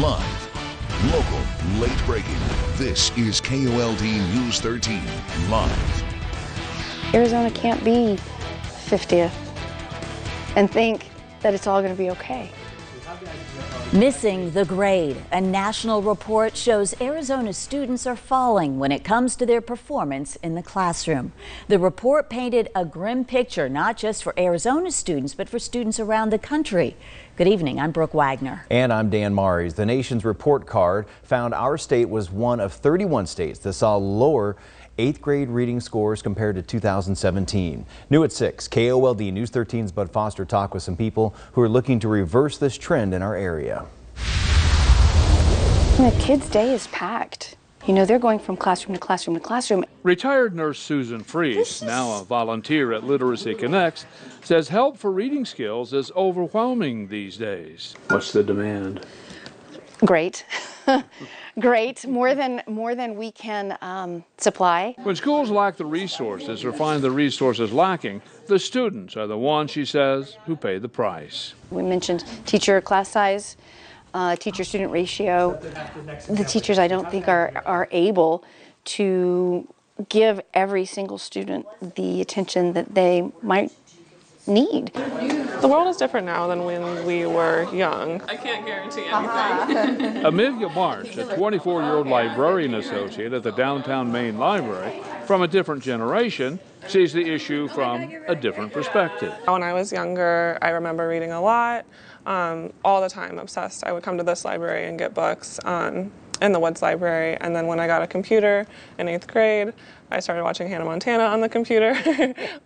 Live, local, late breaking. This is KOLD News 13 Live. Arizona can't be 50th and think that it's all going to be okay. Missing the grade. A national report shows Arizona students are falling when it comes to their performance in the classroom. The report painted a grim picture, not just for Arizona students, but for students around the country. Good evening, I'm Brooke Wagner. And I'm Dan Mares. The nation's report card found our state was one of 31 states that saw lower 8th grade reading scores compared to 2017. New at 6, KOLD News 13's Bud Foster talked with some people who are looking to reverse this trend in our area. The kids' day is packed. You know, they're going from classroom to classroom to classroom. Retired nurse Susan Freese, now a volunteer at Literacy Connects, says help for reading skills is overwhelming these days. What's the demand? Great. Great, more than we can supply. When schools lack the resources or find the resources lacking, the students are the ones, she says, who pay the price. We mentioned teacher class size, teacher-student ratio. The teachers, I don't think, are able to give every single student the attention that they might need. The world is different now than when we were young. I can't guarantee anything. Amelia Marsh, a 24-year-old librarian associate at the downtown Main Library, from a different generation, sees the issue from a different perspective. When I was younger, I remember reading a lot, all the time, obsessed. I would come to this library and get books in the Woods Library, and then when I got a computer in 8th grade, I started watching Hannah Montana on the computer,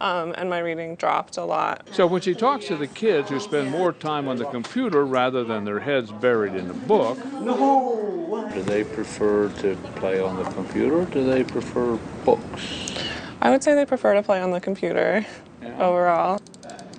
and my reading dropped a lot. So when she talks to the kids who spend more time on the computer rather than their heads buried in a book, Do they prefer to play on the computer, or do they prefer books? I would say they prefer to play on the computer overall.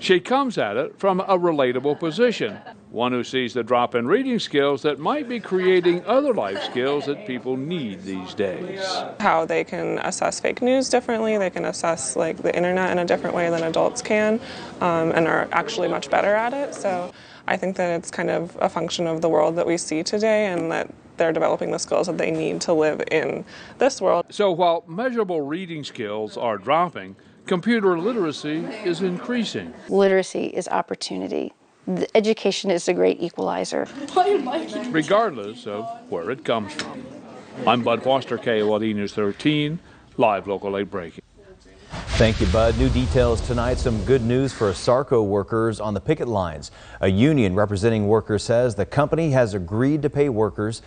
she comes at it from a relatable position, one who sees the drop in reading skills that might be creating other life skills that people need these days. How they can assess fake news differently, they can assess the internet in a different way than adults can, and are actually much better at it. So I think that it's kind of a function of the world that we see today, and that they're developing the skills that they need to live in this world. So while measurable reading skills are dropping, computer literacy is increasing. Literacy is opportunity. Education is a great equalizer. Regardless of where it comes from. I'm Bud Foster, KOLD News 13, live, local, late breaking. Thank you, Bud. New details tonight. Some good news for Asarco workers on the picket lines. A union representing workers says the company has agreed to pay workers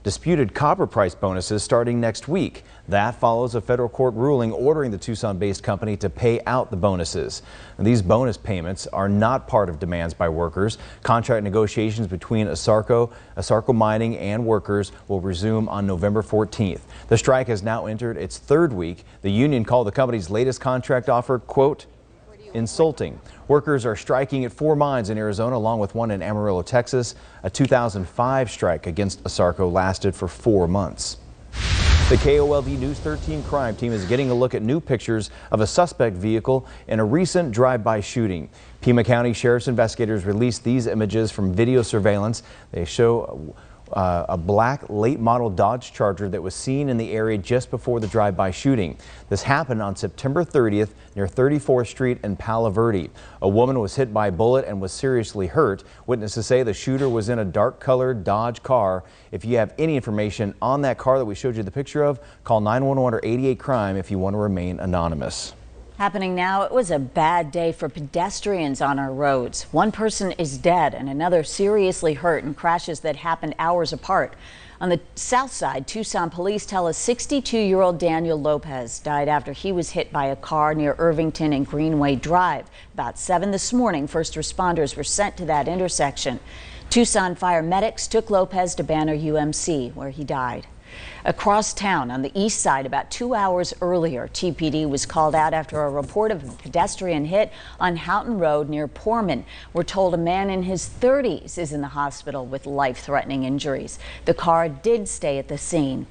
disputed copper price bonuses starting next week. That follows a federal court ruling ordering the Tucson-based company to pay out the bonuses. And these bonus payments are not part of demands by workers. Contract negotiations between Asarco Mining and workers will resume on November 14th. The strike has now entered its third week. The union called the company's latest contract offer, quote, insulting. Workers are striking at 4 mines in Arizona, along with one in Amarillo, Texas. A 2005 strike against Asarco lasted for 4 months. The KOLD News 13 crime team is getting a look at new pictures of a suspect vehicle in a recent drive-by shooting. Pima County Sheriff's investigators released these images from video surveillance. They show a black late model Dodge Charger that was seen in the area just before the drive-by shooting. This happened on September 30th near 34th Street in Palo Verde. A woman was hit by a bullet and was seriously hurt. Witnesses say the shooter was in a dark colored Dodge car. If you have any information on that car that we showed you the picture of, call 911 or 88 Crime if you want to remain anonymous. Happening now, it was a bad day for pedestrians on our roads. One person is dead and another seriously hurt in crashes that happened hours apart. On the south side, Tucson police tell us 62-year-old Daniel Lopez died after he was hit by a car near Irvington and Greenway Drive. About 7 this morning, first responders were sent to that intersection. Tucson fire medics took Lopez to Banner UMC, where he died. Across town on the east side about 2 hours earlier, TPD was called out after a report of a pedestrian hit on Houghton Road near Poorman. We're told a man in his 30s is in the hospital with life-threatening injuries. The car did stay at the scene.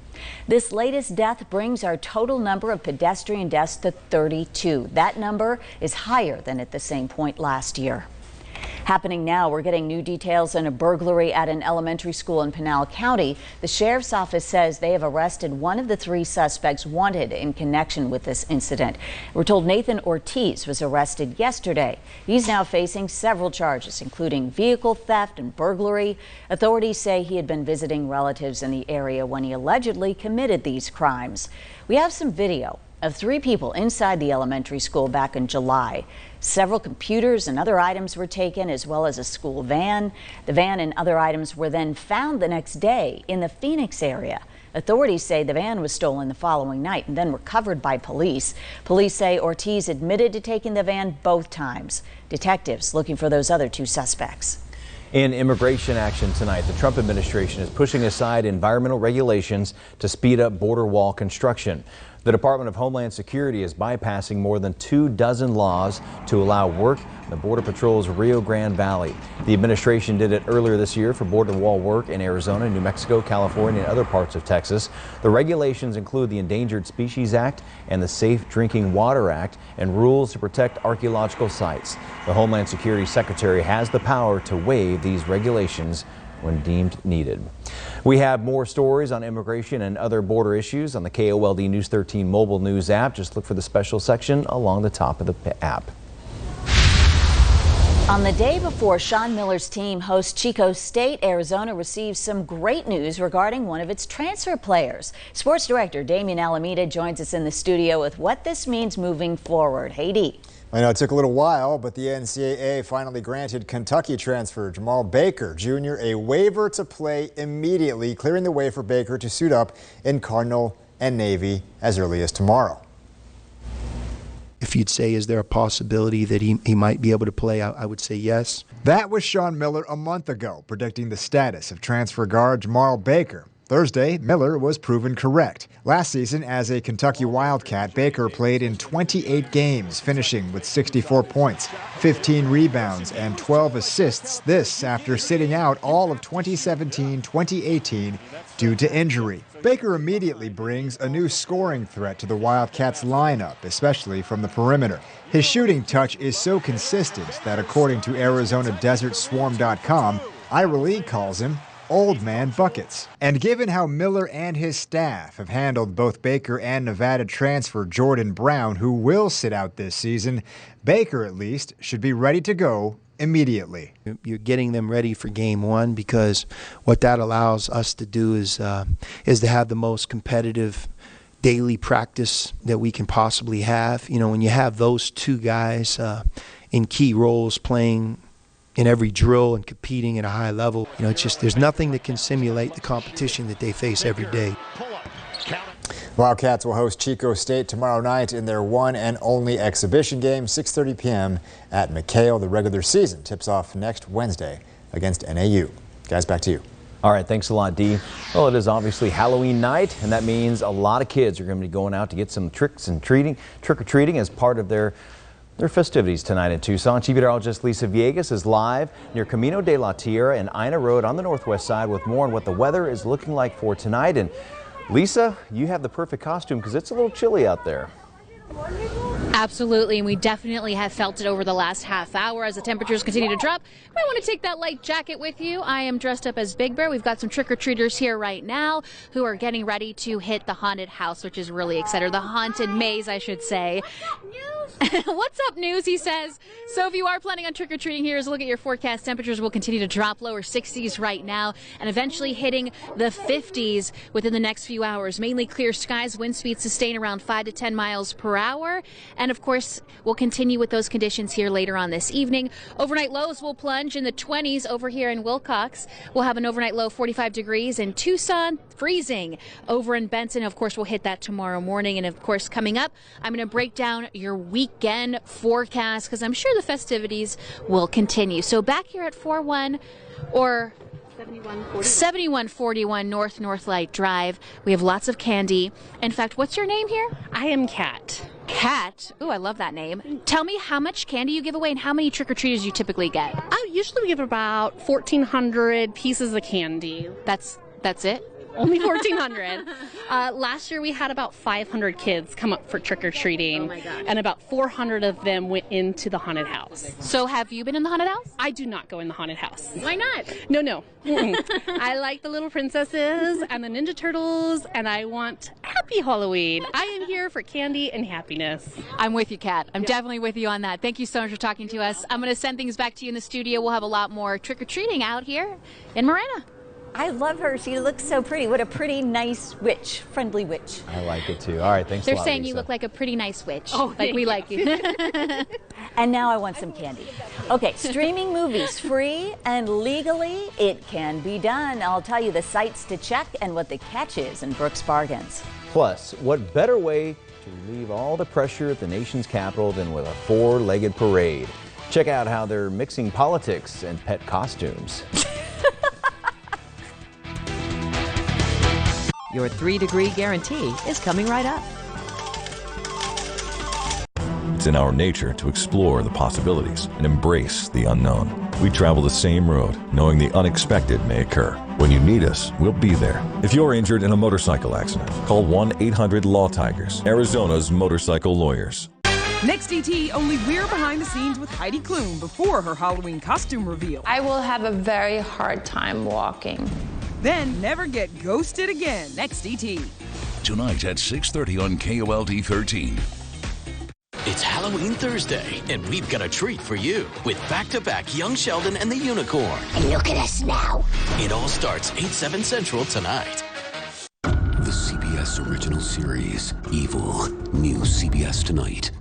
This latest death brings our total number of pedestrian deaths to 32. That number is higher than at the same point last year. Happening now, we're getting new details on a burglary at an elementary school in Pinal County. The sheriff's office says they have arrested one of the 3 suspects wanted in connection with this incident. We're told Nathan Ortiz was arrested yesterday. He's now facing several charges, including vehicle theft and burglary. Authorities say he had been visiting relatives in the area when he allegedly committed these crimes. We have some video of 3 people inside the elementary school back in July. Several computers and other items were taken, as well as a school van. The van and other items were then found the next day in the Phoenix area. Authorities say the van was stolen the following night and then recovered by police. Police say Ortiz admitted to taking the van both times. Detectives looking for those other 2 suspects. In immigration action tonight, the Trump administration is pushing aside environmental regulations to speed up border wall construction. The Department of Homeland Security is bypassing more than 24 laws to allow work in the Border Patrol's Rio Grande Valley. The administration did it earlier this year for border wall work in Arizona, New Mexico, California, and other parts of Texas. The regulations include the Endangered Species Act and the Safe Drinking Water Act and rules to protect archaeological sites. The Homeland Security Secretary has the power to waive these regulations when deemed needed. We have more stories on immigration and other border issues on the KOLD News 13 mobile news app. Just look for the special section along the top of the app. On the day before Sean Miller's team hosts Chico State, Arizona receives some great news regarding one of its transfer players. Sports director Damian Alameda joins us in the studio with what this means moving forward. Hey, Dee. I know it took a little while, but the NCAA finally granted Kentucky transfer Jamal Baker Jr. a waiver to play immediately, clearing the way for Baker to suit up in Cardinal and Navy as early as tomorrow. If you'd say, is there a possibility that he might be able to play, I would say yes. That was Sean Miller a month ago, predicting the status of transfer guard Jamal Baker. Thursday, Miller was proven correct. Last season, as a Kentucky Wildcat, Baker played in 28 games, finishing with 64 points, 15 rebounds, and 12 assists. This after sitting out all of 2017-2018 due to injury. Baker immediately brings a new scoring threat to the Wildcats lineup, especially from the perimeter. His shooting touch is so consistent that, according to ArizonaDesertSwarm.com, Ira Lee calls him Old Man Buckets. And given how Miller and his staff have handled both Baker and Nevada transfer Jordan Brown, who will sit out this season, Baker at least should be ready to go immediately. You're getting them ready for game 1, because what that allows us to do is to have the most competitive daily practice that we can possibly have. You know, when you have those 2 guys in key roles playing in every drill and competing at a high level, you know, it's just, there's nothing that can simulate the competition that they face every day. Wildcats will host Chico State tomorrow night in their one and only exhibition game, 6:30 p.m. at McHale. The regular season tips off next Wednesday against NAU. Guys, back to you. All right, thanks a lot, Dee. Well, it is obviously Halloween night, and that means a lot of kids are going to be going out to get some trick-or-treating as part of their festivities tonight in Tucson. Chief Meteorologist Lisa Villegas is live near Camino de la Tierra and Ina Road on the northwest side with more on what the weather is looking like for tonight. And Lisa, you have the perfect costume because it's a little chilly out there. Absolutely, and we definitely have felt it over the last half hour as the temperatures continue to drop. You might want to take that light jacket with you. I am dressed up as Big Bear. We've got some trick-or-treaters here right now who are getting ready to hit the haunted house, which is really exciting. The haunted maze, I should say. What's up, News, he says. So if you are planning on trick-or-treating, here's a look at your forecast. Temperatures will continue to drop, lower 60s right now, and eventually hitting the 50s within the next few hours. Mainly clear skies, wind speeds sustain around 5 to 10 miles per hour. And of course, we'll continue with those conditions here later on this evening. Overnight lows will plunge in the 20s over here in Wilcox. We'll have an overnight low 45 degrees in Tucson, freezing over in Benson. Of course, we'll hit that tomorrow morning. And of course, coming up, I'm going to break down your weekend forecast because I'm sure the festivities will continue. So back here at 41 or 7141 North Light Drive. We have lots of candy. In fact, what's your name here? I am Kat. Kat? Ooh, I love that name. Tell me how much candy you give away and how many trick-or-treaters you typically get. Usually we give about 1,400 pieces of candy. That's it? only 1,400. Last year we had about 500 kids come up for trick-or-treating, and about 400 of them went into the haunted house. So have you been in the haunted house? I do not go in the haunted house. Why not? No. I like the little princesses and the Ninja Turtles, and I want happy Halloween. I am here for candy and happiness. I'm with you, Kat. I'm definitely with you on that. Thank you so much for talking to us. I'm going to send things back to you in the studio. We'll have a lot more trick-or-treating out here in Marana. I love her. She looks so pretty. What a pretty, nice witch, friendly witch. I like it too. All right, thanks a They're lot, saying Lisa. you look like a pretty nice witch. Oh, like we like you. And now I want some candy. Okay, streaming movies free and legally, it can be done. I'll tell you the sites to check and what the catch is in Brooks Bargains. Plus, what better way to relieve all the pressure at the nation's capital than with a four-legged parade? Check out how they're mixing politics and pet costumes. Your 3-degree guarantee is coming right up. It's in our nature to explore the possibilities and embrace the unknown. We travel the same road, knowing the unexpected may occur. When you need us, we'll be there. If you're injured in a motorcycle accident, call 1-800-LAW-TIGERS, Arizona's motorcycle lawyers. Next ET, only we're behind the scenes with Heidi Klum before her Halloween costume reveal. I will have a very hard time walking. Then never get ghosted again. Next ET. Tonight at 6:30 on KOLD 13. It's Halloween Thursday, and we've got a treat for you with back-to-back Young Sheldon and the Unicorn. And look at us now. It all starts 8/7 Central tonight. The CBS original series, Evil, new CBS tonight.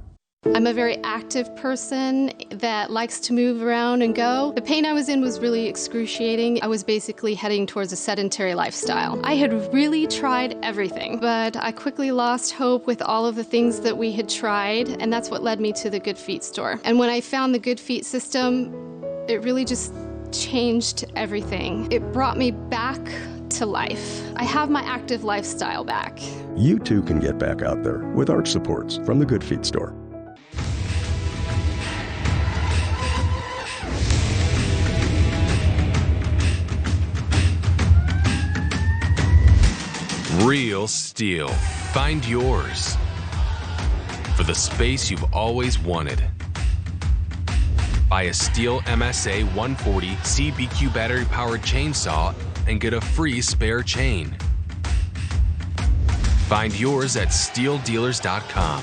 I'm a very active person that likes to move around and go. The pain I was in was really excruciating. I was basically heading towards a sedentary lifestyle. I had really tried everything, but I quickly lost hope with all of the things that we had tried, and that's what led me to the Good Feet store. And when I found the Good Feet system, it really just changed everything. It brought me back to life. I have my active lifestyle back. You too can get back out there with arch supports from the Good Feet store. Real steel. Find yours. For the space you've always wanted. Buy a STIHL MSA 140 CBQ battery-powered chainsaw and get a free spare chain. Find yours at stihldealers.com.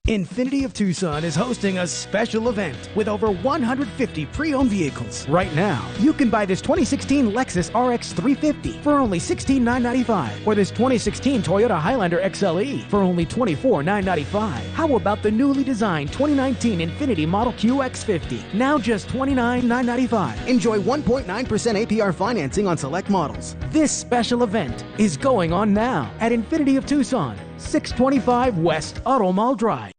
Infiniti of Tucson is hosting a special event with over 150 pre-owned vehicles. Right now, you can buy this 2016 Lexus RX 350 for only $16,995, or this 2016 Toyota Highlander XLE for only $24,995. How about the newly designed 2019 Infiniti Model QX50, now just $29,995. Enjoy 1.9% APR financing on select models. This special event is going on now at Infiniti of Tucson, 625 West Auto Mall Drive.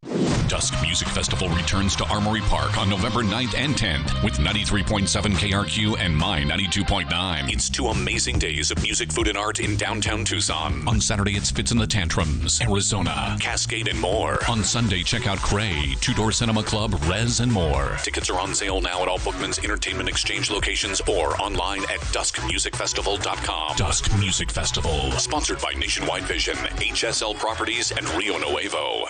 Dusk Music Festival returns to Armory Park on November 9th and 10th with 93.7 KRQ and My 92.9. It's 2 amazing days of music, food, and art in downtown Tucson. On Saturday, it's Fits and the Tantrums, Arizona, Cascade, and more. On Sunday, check out Cray, Two Door Cinema Club, Rez, and more. Tickets are on sale now at all Bookman's Entertainment Exchange locations or online at duskmusicfestival.com. Dusk Music Festival, sponsored by Nationwide Vision, HSL Properties, and Rio Nuevo.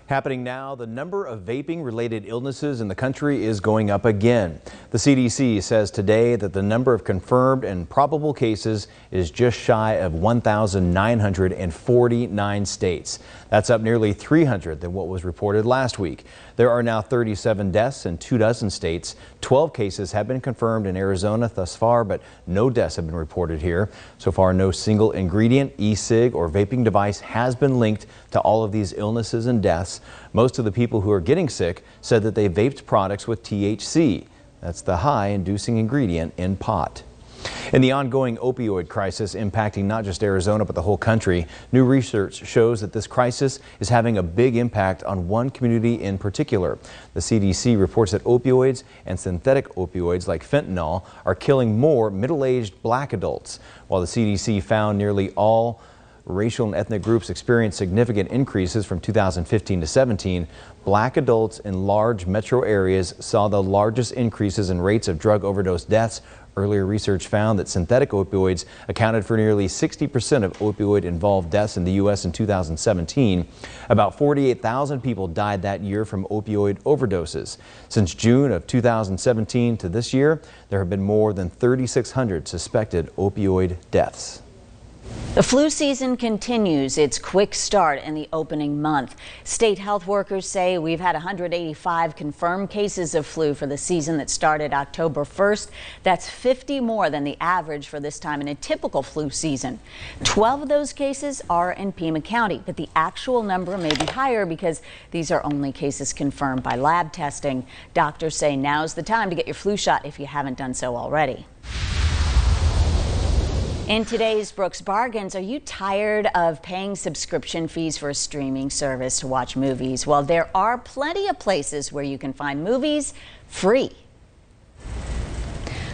Happening now, the number of vaping-related illnesses in the country is going up again. The CDC says today that the number of confirmed and probable cases is just shy of 1,949 states. That's up nearly 300 than what was reported last week. There are now 37 deaths in 24 states. 12 cases have been confirmed in Arizona thus far, but no deaths have been reported here. So far, no single ingredient, e-cig, or vaping device has been linked to all of these illnesses and deaths. Most of the people who are getting sick said that they vaped products with THC. That's the high-inducing ingredient in pot. In the ongoing opioid crisis impacting not just Arizona but the whole country, new research shows that this crisis is having a big impact on one community in particular. The CDC reports that opioids and synthetic opioids like fentanyl are killing more middle-aged black adults. While the CDC found nearly all racial and ethnic groups experienced significant increases from 2015 to 17. Black adults in large metro areas saw the largest increases in rates of drug overdose deaths. Earlier research found that synthetic opioids accounted for nearly 60% of opioid-involved deaths in the U.S. in 2017. About 48,000 people died that year from opioid overdoses. Since June of 2017 to this year, there have been more than 3,600 suspected opioid deaths. The flu season continues its quick start in the opening month. State health workers say we've had 185 confirmed cases of flu for the season that started October 1st. That's 50 more than the average for this time in a typical flu season. 12 of those cases are in Pima County, but the actual number may be higher because these are only cases confirmed by lab testing. Doctors say now's the time to get your flu shot if you haven't done so already. In today's Brooks Bargains, are you tired of paying subscription fees for a streaming service to watch movies? Well, there are plenty of places where you can find movies free.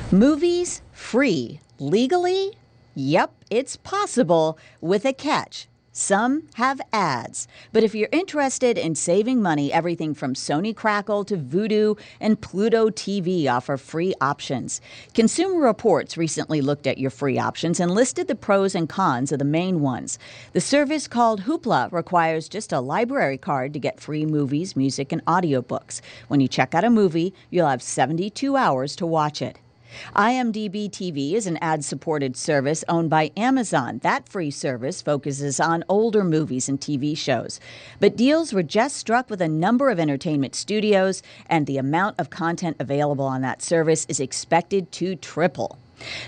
Movies free legally? Yep, it's possible with a catch. Some have ads, but if you're interested in saving money, everything from Sony Crackle to Vudu and Pluto TV offer free options. Consumer Reports recently looked at your free options and listed the pros and cons of the main ones. The service called Hoopla requires just a library card to get free movies, music, and audiobooks. When you check out a movie, you'll have 72 hours to watch it. IMDb TV is an ad-supported service owned by Amazon. That free service focuses on older movies and TV shows. But deals were just struck with a number of entertainment studios, and the amount of content available on that service is expected to triple.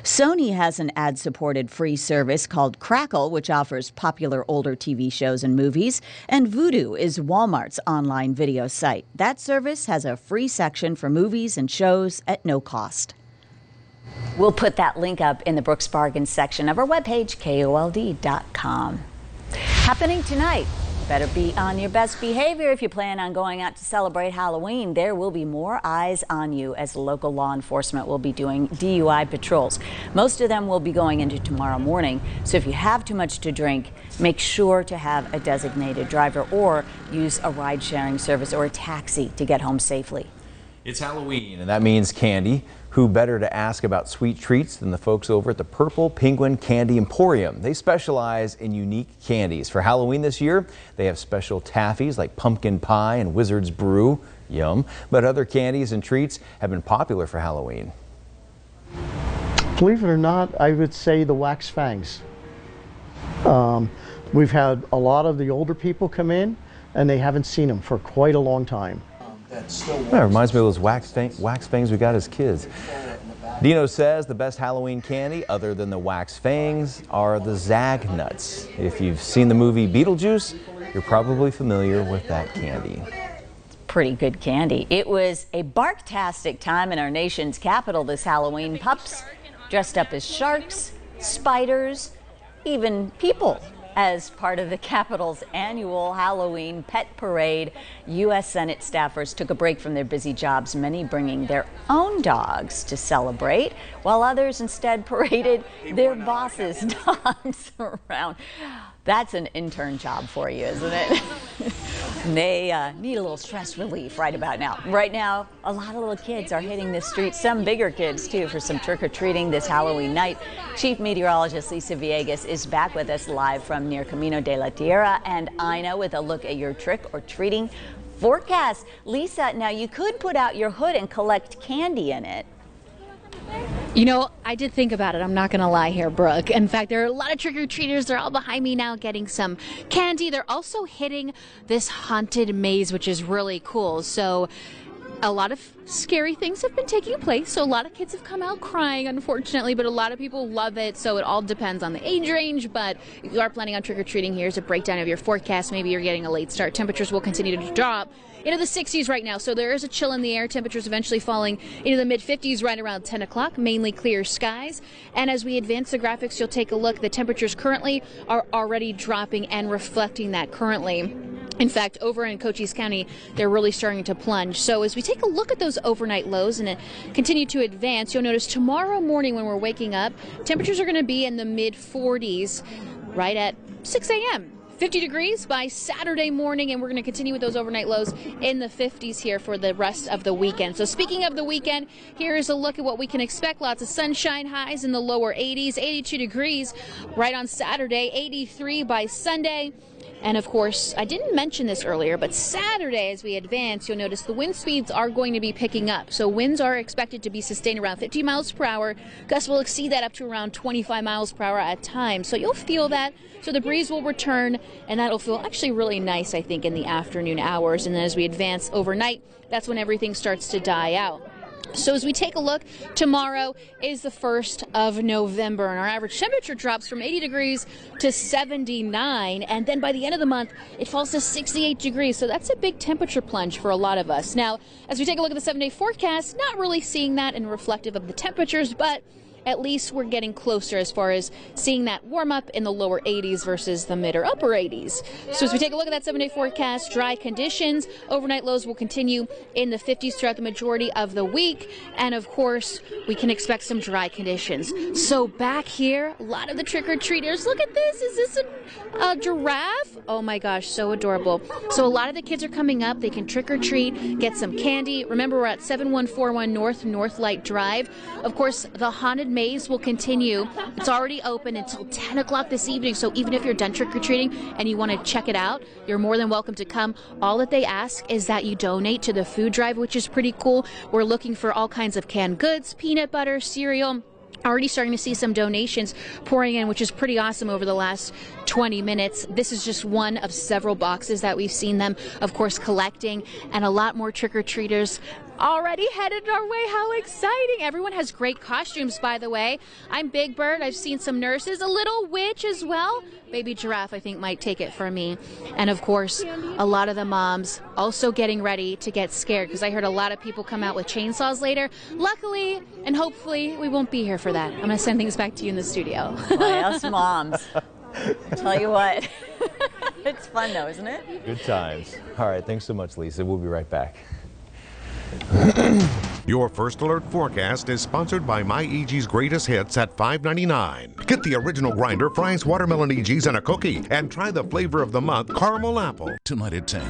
Sony has an ad-supported free service called Crackle, which offers popular older TV shows and movies, and Vudu is Walmart's online video site. That service has a free section for movies and shows at no cost. We'll put that link up in the Brooks Bargains section of our webpage, KOLD.com. Happening tonight. Better be on your best behavior if you plan on going out to celebrate Halloween. There will be more eyes on you as local law enforcement will be doing DUI patrols. Most of them will be going into tomorrow morning. So if you have too much to drink, make sure to have a designated driver or use a ride-sharing service or a taxi to get home safely. It's Halloween, and that means candy. Who better to ask about sweet treats than the folks over at the Purple Penguin Candy Emporium? They specialize in unique candies. For Halloween this year, they have special taffies like pumpkin pie and Wizard's Brew. Yum. But other candies and treats have been popular for Halloween. Believe it or not, I would say the wax fangs. We've had a lot of the older people come in, and they haven't seen them for quite a long time. That reminds me of those wax fangs we got as kids. Dino says the best Halloween candy, other than the wax fangs, are the Zag Nuts. If you've seen the movie Beetlejuice, you're probably familiar with that candy. Pretty good candy. It was a barktastic time in our nation's capital this Halloween. Pups dressed up as sharks, spiders, even people. As part of the Capitol's annual Halloween pet parade, U.S. Senate staffers took a break from their busy jobs, many bringing their own dogs to celebrate, while others instead paraded their boss's dogs around. That's an intern job for you, isn't it? They need a little stress relief right about now. Right now, a lot of little kids are hitting the streets, some bigger kids too, for some trick-or-treating this Halloween night. Chief Meteorologist Lisa Villegas is back with us live from near Camino de la Tierra and Ina with a look at your trick-or-treating forecast. Lisa, now you could put out your hood and collect candy in it. You know, I did think about it. I'm not going to lie here, Brooke. In fact, there are a lot of trick-or-treaters. They're all behind me now getting some candy. They're also hitting this haunted maze, which is really cool. So a lot of scary things have been taking place. So a lot of kids have come out crying, unfortunately, but a lot of people love it. So it all depends on the age range. But if you are planning on trick-or-treating, here's a breakdown of your forecast. Maybe you're getting a late start. Temperatures will continue to drop into the 60s right now, so there is a chill in the air. Temperatures eventually falling into the mid-50s right around 10 o'clock, mainly clear skies. And as we advance the graphics, you'll take a look. The temperatures currently are already dropping and reflecting that currently. In fact, over in Cochise County, they're really starting to plunge. So as we take a look at those overnight lows and continue to advance, you'll notice tomorrow morning when we're waking up, temperatures are going to be in the mid-40s. Right at 6 a.m. 50 degrees by Saturday morning, and we're going to continue with those overnight lows in the 50s here for the rest of the weekend. So speaking of the weekend, here's a look at what we can expect. Lots of sunshine, highs in the lower 80s, 82 degrees right on Saturday, 83 by Sunday. And of course, I didn't mention this earlier, but Saturday as we advance, you'll notice the wind speeds are going to be picking up. So winds are expected to be sustained around 50 miles per hour. Gusts will exceed that up to around 25 miles per hour at times. So you'll feel that. So the breeze will return, and that'll feel actually really nice, I think, in the afternoon hours. And then as we advance overnight, that's when everything starts to die out. So as we take a look, tomorrow is the 1st of November, and our average temperature drops from 80 degrees to 79, and then by the end of the month, it falls to 68 degrees. So that's a big temperature plunge for a lot of us. Now, as we take a look at the 7-day forecast, not really seeing that in reflective of the temperatures, but at least we're getting closer as far as seeing that warm up in the lower 80s versus the mid or upper 80s. So as we take a look at that 7-day forecast, dry conditions, overnight lows will continue in the 50s throughout the majority of the week. And of course, we can expect some dry conditions. So back here, a lot of the trick-or-treaters, look at this. Is this a giraffe? Oh my gosh, so adorable. So a lot of the kids are coming up. They can trick-or-treat, get some candy. Remember, we're at 7141 North Light Drive. Of course, the haunted maze will continue. It's already open until 10 o'clock this evening, so even if you're done trick-or-treating and you want to check it out, you're more than welcome to come. All that they ask is that you donate to the food drive, which is pretty cool. We're looking for all kinds of canned goods, peanut butter, cereal. Already starting to see some donations pouring in, which is pretty awesome over the last 20 minutes. This is just one of several boxes that we've seen them, of course, collecting, and a lot more trick-or-treaters already headed our way. How exciting. Everyone has great costumes, by the way. I'm Big Bird. I've seen some nurses, a little witch as well. Baby giraffe, I think, might take it for me. And of course, a lot of the moms also getting ready to get scared, because I heard a lot of people come out with chainsaws later. Luckily and hopefully we won't be here for that. I'm going to send things back to you in the studio. Boy, us moms. I tell you what. It's fun though, isn't it? Good times. All right, thanks so much, Lisa. We'll be right back. Your First Alert forecast is sponsored by My eegee's Greatest Hits at $5.99. Get the original grinder, fries, watermelon eegees, and a cookie, and try the flavor of the month, caramel apple. Tonight at 10.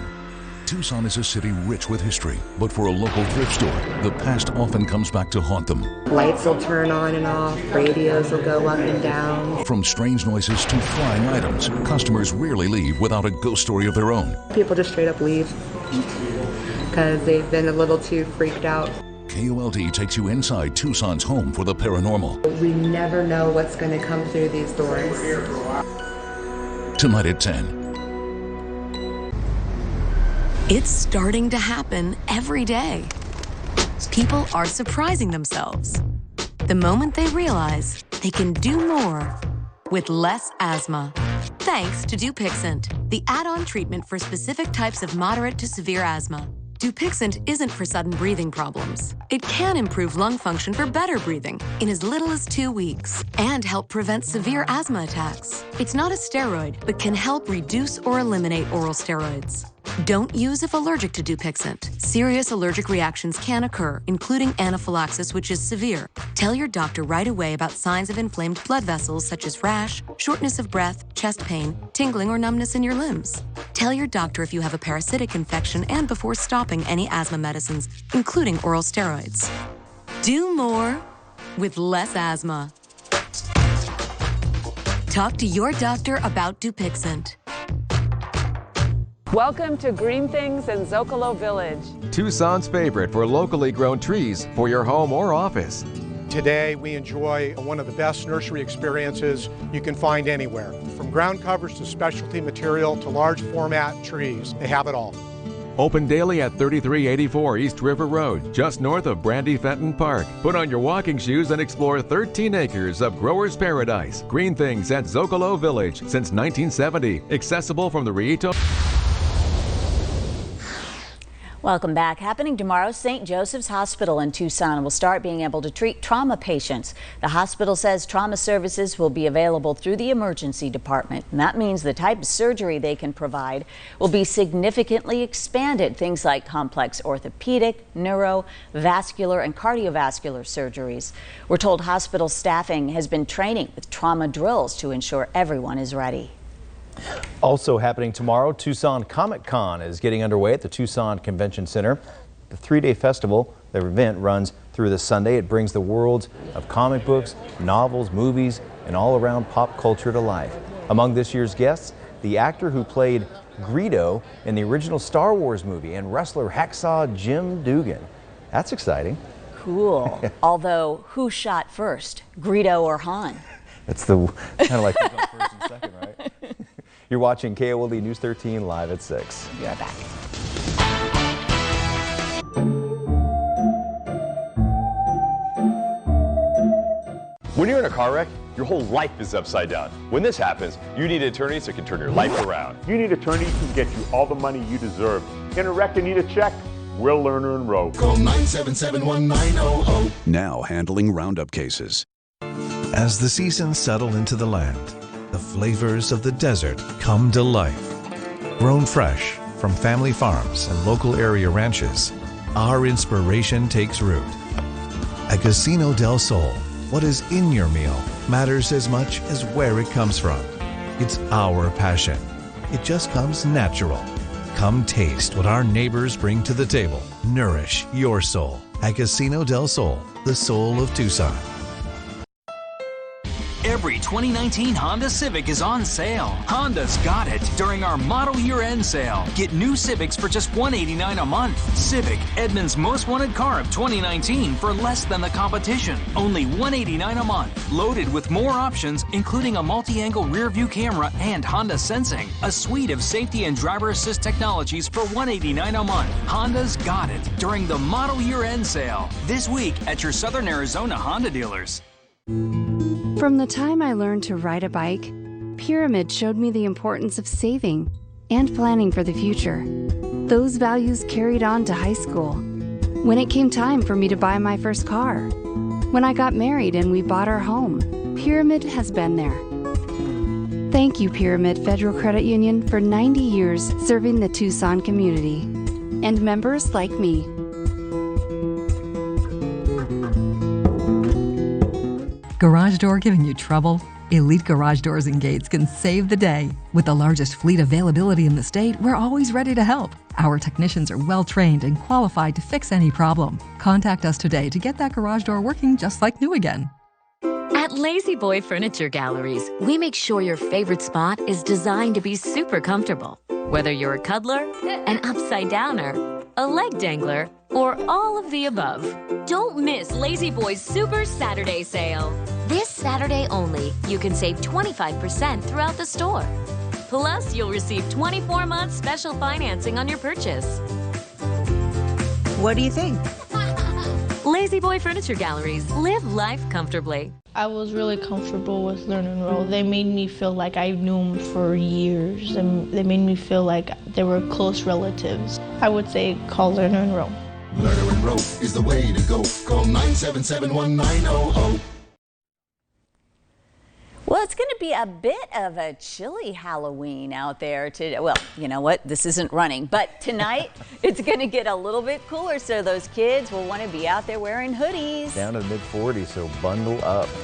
Tucson is a city rich with history, but for a local thrift store, the past often comes back to haunt them. Lights will turn on and off, radios will go up and down. From strange noises to flying items, customers rarely leave without a ghost story of their own. People just straight up leave because they've been a little too freaked out. KOLD takes you inside Tucson's home for the paranormal. We never know what's going to come through these doors. Tonight at 10. It's starting to happen every day. People are surprising themselves the moment they realize they can do more with less asthma. Thanks to Dupixent, the add-on treatment for specific types of moderate to severe asthma. Dupixent isn't for sudden breathing problems. It can improve lung function for better breathing in as little as 2 weeks and help prevent severe asthma attacks. It's not a steroid, but can help reduce or eliminate oral steroids. Don't use if allergic to Dupixent. Serious allergic reactions can occur, including anaphylaxis, which is severe. Tell your doctor right away about signs of inflamed blood vessels such as rash, shortness of breath, chest pain, tingling, or numbness in your limbs. Tell your doctor if you have a parasitic infection and before stopping any asthma medicines, including oral steroids. Do more with less asthma. Talk to your doctor about Dupixent. Welcome to Green Things in Zocalo Village. Tucson's favorite for locally grown trees for your home or office. Today we enjoy one of the best nursery experiences you can find anywhere. From ground covers to specialty material to large format trees, they have it all. Open daily at 3384 East River Road, just north of Brandy Fenton Park. Put on your walking shoes and explore 13 acres of growers' paradise. Green Things at Zocalo Village since 1970. Accessible from the Rito. Welcome back. Happening tomorrow, St. Joseph's Hospital in Tucson will start being able to treat trauma patients. The hospital says trauma services will be available through the emergency department, and that means the type of surgery they can provide will be significantly expanded. Things like complex orthopedic, neuro, vascular, and cardiovascular surgeries. We're told hospital staffing has been training with trauma drills to ensure everyone is ready. Also happening tomorrow, Tucson Comic Con is getting underway at the Tucson Convention Center. The three-day festival, the event runs through this Sunday. It brings the worlds of comic books, novels, movies, and all-around pop culture to life. Among this year's guests, the actor who played Greedo in the original Star Wars movie and wrestler Hacksaw Jim Dugan. That's exciting. Cool. Although, who shot first, Greedo or Han? It's the kind of like who's on first and second, right? You're watching KOLD News 13 live at 6. Be right back. When you're in a car wreck, your whole life is upside down. When this happens, you need attorneys that can turn your life around. You need attorneys who can get you all the money you deserve. In a wreck and need a check? We're Lerner Rowe. Call 977-1900. Now handling roundup cases. As the seasons settle into the land, the flavors of the desert come to life. Grown fresh from family farms and local area ranches, our inspiration takes root. At Casino del Sol, what is in your meal matters as much as where it comes from. It's our passion. It just comes natural. Come taste what our neighbors bring to the table. Nourish your soul at Casino del Sol, the soul of Tucson. Every 2019 Honda Civic is on sale. Honda's got it during our model year-end sale. Get new Civics for just $189 a month. Civic, Edmond's most wanted car of 2019 for less than the competition. Only $189 a month. Loaded with more options, including a multi-angle rear view camera and Honda Sensing. A suite of safety and driver assist technologies for $189 a month. Honda's got it during the model year-end sale. This week at your Southern Arizona Honda dealers. From the time I learned to ride a bike, Pyramid showed me the importance of saving and planning for the future. Those values carried on to high school, when it came time for me to buy my first car, when I got married and we bought our home. Pyramid has been there. Thank you, Pyramid Federal Credit Union, for 90 years serving the Tucson community and members like me. Garage door giving you trouble? Elite Garage Doors and Gates can save the day. With the largest fleet availability in the state, we're always ready to help. Our technicians are well trained and qualified to fix any problem. Contact us today to get that garage door working just like new again. At Lazy Boy Furniture Galleries, we make sure your favorite spot is designed to be super comfortable. Whether you're a cuddler, an upside-downer, a leg dangler, or all of the above. Don't miss Lazy Boy's Super Saturday Sale. This Saturday only, you can save 25% throughout the store. Plus, you'll receive 24 months special financing on your purchase. What do you think? Lazy Boy Furniture Galleries. Live life comfortably. I was really comfortable with Lerner Rowe. They made me feel like I knew them for years, and they made me feel like they were close relatives. I would say call Lerner Rowe. Lerner Rowe is the way to go. Call 977-1900. Well, it's going to be a bit of a chilly Halloween out there today. Well, you know what? This isn't running, but tonight it's going to get a little bit cooler, so those kids will want to be out there wearing hoodies. Down to the mid-40s, so bundle up.